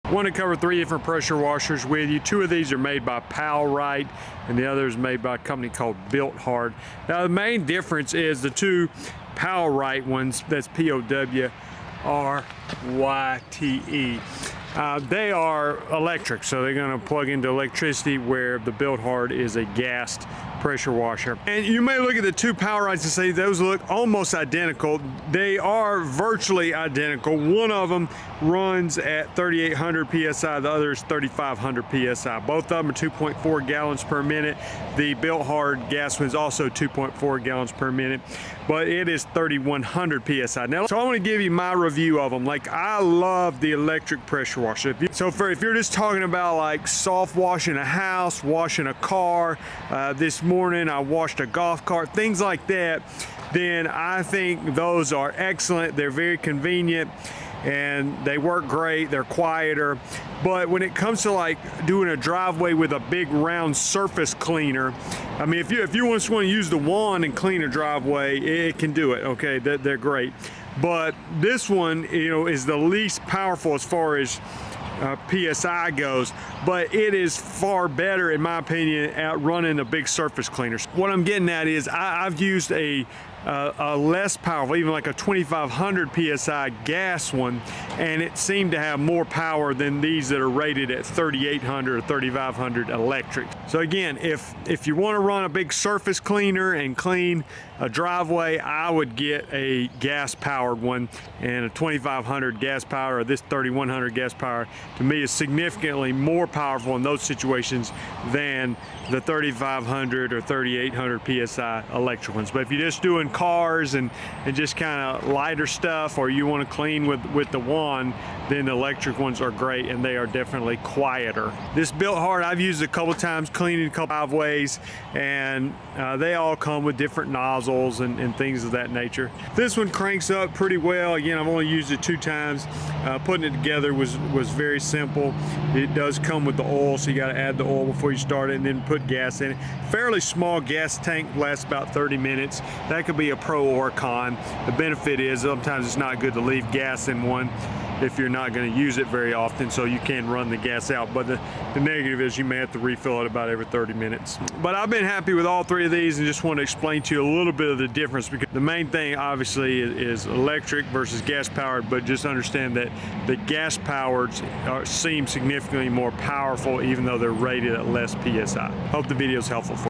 I want to cover 3 different pressure washers with you. 2 of these are made by Powrite, and the other is made by a company called Bilt. Now the main difference is the 2 Powrite ones, that's Powrite. They are electric, so they're going to plug into electricity, where the Bilt is a gassed pressure washer. And you may look at the 2 Powrites and say those look almost identical. They are virtually identical. One of them runs at 3,800 psi, the other is 3,500 psi. Both of them are 2.4 gallons per minute. The Bilt gas one is also 2.4 gallons per minute, but it is 3,100 psi. Now, so I want to give you my review of them. Like, I love the electric pressure washer. If you're just talking about like soft washing a house, washing a car, this morning I washed a golf cart, things like that, then I think those are excellent. They're very convenient and they work great. They're quieter. But when it comes to like doing a driveway with a big round surface cleaner, I mean, if you just want to use the wand and clean a driveway, it can do it. Okay, they're great. But this one, you know, is the least powerful as far as PSI goes, but it is far better, in my opinion, at running a big surface cleaners. What I'm getting at is I've used a less powerful, even like a 2,500 psi gas one, and it seemed to have more power than these that are rated at 3,800 or 3,500 electric. So again, if you want to run a big surface cleaner and clean a driveway, I would get a gas powered one, and a 2,500 gas power or this 3,100 gas power to me is significantly more powerful in those situations than the 3,500 or 3,800 psi electric ones. But if you're just doing cars and just kind of lighter stuff, or you want to clean with the wand, then the electric ones are great, and they are definitely quieter. This Bilt I've used a couple times cleaning a couple driveways, and they all come with different nozzles and things of that nature. This one cranks up pretty well. Again, I've only used it 2 times. Putting it together was very simple. It does come with the oil, so you got to add the oil before you start it and then put gas in it. Fairly small gas tank, lasts about 30 minutes. That could be a pro or con. The benefit is sometimes it's not good to leave gas in one if you're not going to use it very often, so you can run the gas out. But the negative is you may have to refill it about every 30 minutes. But I've been happy with all 3 of these, and just want to explain to you a little bit of the difference, because the main thing obviously is electric versus gas powered, but just understand that the gas powered seem significantly more powerful, even though they're rated at less PSI. Hope the video is helpful for you.